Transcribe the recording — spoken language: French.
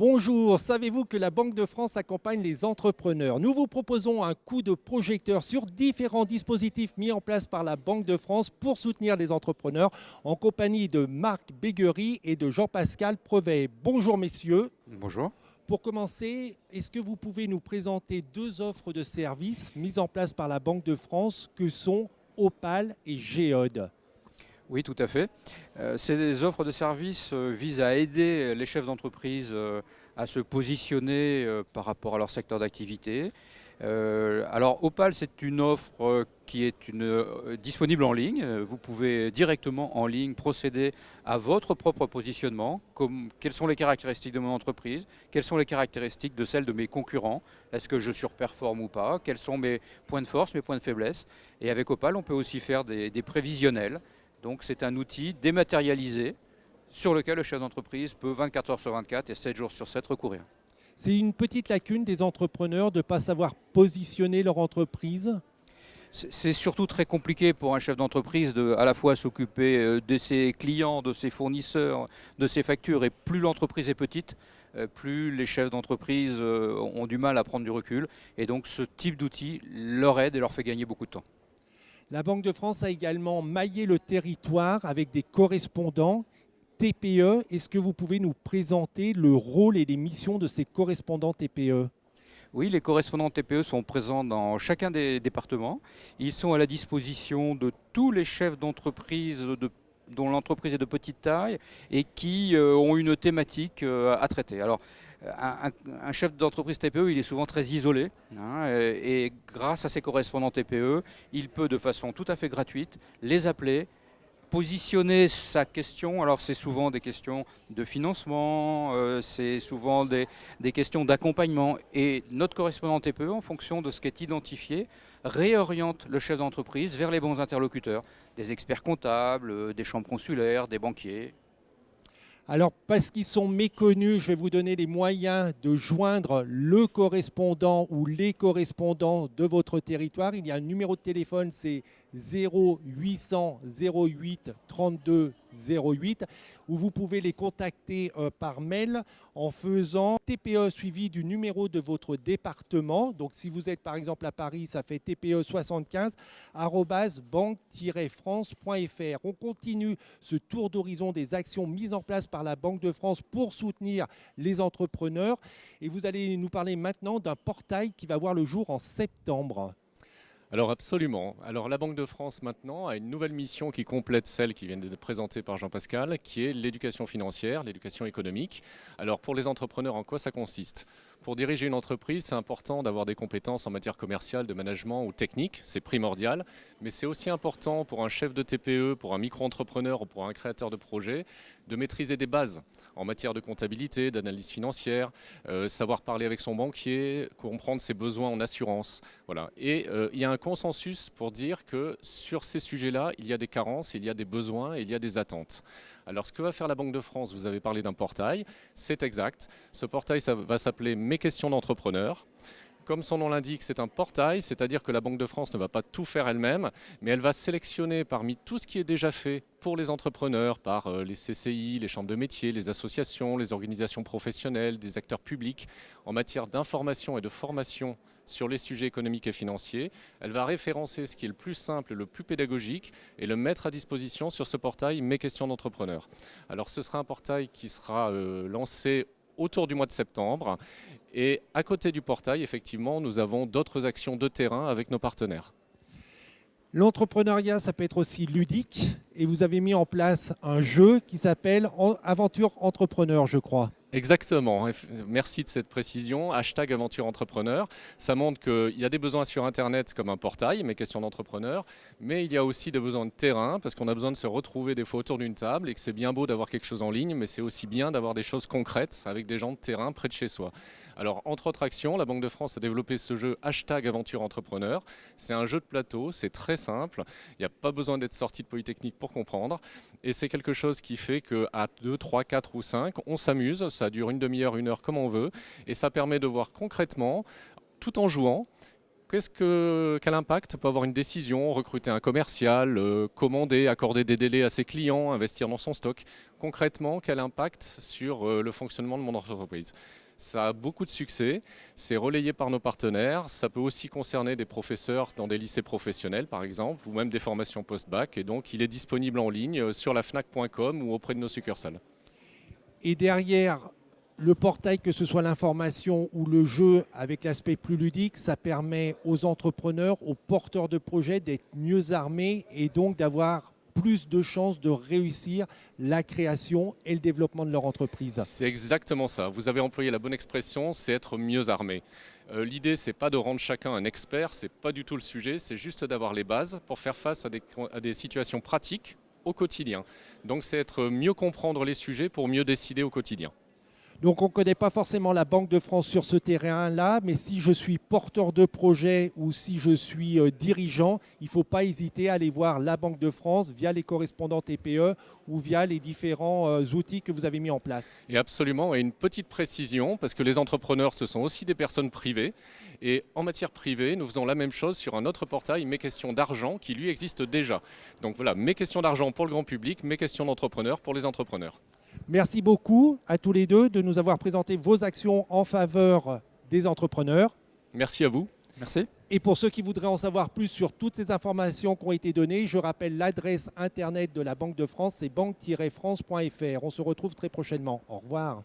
Bonjour, savez-vous que la Banque de France accompagne les entrepreneurs? Nous vous proposons un coup de projecteur sur différents dispositifs mis en place par la Banque de France pour soutenir les entrepreneurs en compagnie de Marc Béguerie et de Jean-Pascal Prevet. Bonjour messieurs. Bonjour. Pour commencer, est-ce que vous pouvez nous présenter deux offres de services mises en place par la Banque de France que sont Opal et Géode? Oui, tout à fait. Ces offres de services visent à aider les chefs d'entreprise à se positionner par rapport à leur secteur d'activité. Alors Opal, c'est une offre qui est disponible en ligne. Vous pouvez directement en ligne procéder à votre propre positionnement, comme quelles sont les caractéristiques de mon entreprise, quelles sont les caractéristiques de celles de mes concurrents, est-ce que je surperforme ou pas, quels sont mes points de force, mes points de faiblesse. Et avec Opal, on peut aussi faire des prévisionnels. Donc c'est un outil dématérialisé sur lequel le chef d'entreprise peut 24 heures sur 24 et 7 jours sur 7 recourir. C'est une petite lacune des entrepreneurs de ne pas savoir positionner leur entreprise. C'est surtout très compliqué pour un chef d'entreprise de à la fois s'occuper de ses clients, de ses fournisseurs, de ses factures. Et plus l'entreprise est petite, plus les chefs d'entreprise ont du mal à prendre du recul. Et donc ce type d'outil leur aide et leur fait gagner beaucoup de temps. La Banque de France a également maillé le territoire avec des correspondants TPE. Est-ce que vous pouvez nous présenter le rôle et les missions de ces correspondants TPE? Oui, les correspondants TPE sont présents dans chacun des départements. Ils sont à la disposition de tous les chefs d'entreprise dont l'entreprise est de petite taille et qui ont une thématique à traiter. Alors, un chef d'entreprise TPE, il est souvent très isolé, hein, et grâce à ses correspondants TPE, il peut de façon tout à fait gratuite les appeler, positionner sa question. Alors c'est souvent des questions de financement, c'est souvent des questions d'accompagnement. Et notre correspondant TPE, en fonction de ce qui est identifié, réoriente le chef d'entreprise vers les bons interlocuteurs, des experts comptables, des chambres consulaires, des banquiers. Alors, parce qu'ils sont méconnus, je vais vous donner les moyens de joindre le correspondant ou les correspondants de votre territoire. Il y a un numéro de téléphone, c'est 0800 08 32 08, où vous pouvez les contacter par mail en faisant TPE suivi du numéro de votre département. Donc, si vous êtes par exemple à Paris, ça fait TPE 75 banque-france.fr. On continue ce tour d'horizon des actions mises en place par la Banque de France pour soutenir les entrepreneurs. Et vous allez nous parler maintenant d'un portail qui va voir le jour en septembre. Alors absolument. Alors la Banque de France maintenant a une nouvelle mission qui complète celle qui vient d'être présentée par Jean-Pascal, qui est l'éducation financière, l'éducation économique. Alors pour les entrepreneurs, en quoi ça consiste? Pour diriger une entreprise, c'est important d'avoir des compétences en matière commerciale, de management ou technique, c'est primordial. Mais c'est aussi important pour un chef de TPE, pour un micro-entrepreneur ou pour un créateur de projet, de maîtriser des bases en matière de comptabilité, d'analyse financière, savoir parler avec son banquier, comprendre ses besoins en assurance. Voilà. Et il y a un consensus pour dire que sur ces sujets-là, il y a des carences, il y a des besoins et il y a des attentes. Alors ce que va faire la Banque de France, vous avez parlé d'un portail, c'est exact. Ce portail ça va s'appeler Mes questions d'entrepreneur. Comme son nom l'indique, c'est un portail, c'est-à-dire que la Banque de France ne va pas tout faire elle-même, mais elle va sélectionner parmi tout ce qui est déjà fait pour les entrepreneurs, par les CCI, les chambres de métiers, les associations, les organisations professionnelles, des acteurs publics, en matière d'information et de formation sur les sujets économiques et financiers. Elle va référencer ce qui est le plus simple, le plus pédagogique et le mettre à disposition sur ce portail Mes questions d'entrepreneurs. Alors ce sera un portail qui sera lancé autour du mois de septembre. Et à côté du portail, effectivement, nous avons d'autres actions de terrain avec nos partenaires. L'entrepreneuriat, ça peut être aussi ludique. Et vous avez mis en place un jeu qui s'appelle Aventure Entrepreneur, je crois. Exactement, merci de cette précision. Hashtag Aventure Entrepreneur, ça montre qu'il y a des besoins sur Internet comme un portail, Mes questions d'entrepreneur, mais il y a aussi des besoins de terrain parce qu'on a besoin de se retrouver des fois autour d'une table et que c'est bien beau d'avoir quelque chose en ligne, mais c'est aussi bien d'avoir des choses concrètes avec des gens de terrain près de chez soi. Alors entre autres actions, la Banque de France a développé ce jeu Hashtag Aventure Entrepreneur. C'est un jeu de plateau, c'est très simple, il n'y a pas besoin d'être sorti de Polytechnique pour comprendre et c'est quelque chose qui fait qu'à 2, 3, 4 ou 5, on s'amuse. Ça dure une demi-heure, une heure comme on veut et ça permet de voir concrètement, tout en jouant, Quel impact peut avoir une décision, recruter un commercial, commander, accorder des délais à ses clients, investir dans son stock? Concrètement, quel impact sur le fonctionnement de mon entreprise? Ça a beaucoup de succès, c'est relayé par nos partenaires, ça peut aussi concerner des professeurs dans des lycées professionnels par exemple, ou même des formations post-bac, et donc il est disponible en ligne sur la fnac.com ou auprès de nos succursales. Et derrière le portail, que ce soit l'information ou le jeu avec l'aspect plus ludique, ça permet aux entrepreneurs, aux porteurs de projets d'être mieux armés et donc d'avoir plus de chances de réussir la création et le développement de leur entreprise. C'est exactement ça. Vous avez employé la bonne expression, c'est être mieux armé. L'idée, c'est pas de rendre chacun un expert, c'est pas du tout le sujet, c'est juste d'avoir les bases pour faire face à des situations pratiques au quotidien. Donc c'est être mieux comprendre les sujets pour mieux décider au quotidien. Donc on ne connaît pas forcément la Banque de France sur ce terrain-là, mais si je suis porteur de projet ou si je suis dirigeant, il ne faut pas hésiter à aller voir la Banque de France via les correspondants TPE ou via les différents outils que vous avez mis en place. Et absolument, et une petite précision, parce que les entrepreneurs, ce sont aussi des personnes privées. Et en matière privée, nous faisons la même chose sur un autre portail, Mes questions d'argent, qui lui existe déjà. Donc voilà, Mes questions d'argent pour le grand public, Mes questions d'entrepreneurs pour les entrepreneurs. Merci beaucoup à tous les deux de nous avoir présenté vos actions en faveur des entrepreneurs. Merci à vous. Merci. Et pour ceux qui voudraient en savoir plus sur toutes ces informations qui ont été données, je rappelle l'adresse internet de la Banque de France, c'est banque-france.fr. On se retrouve très prochainement. Au revoir.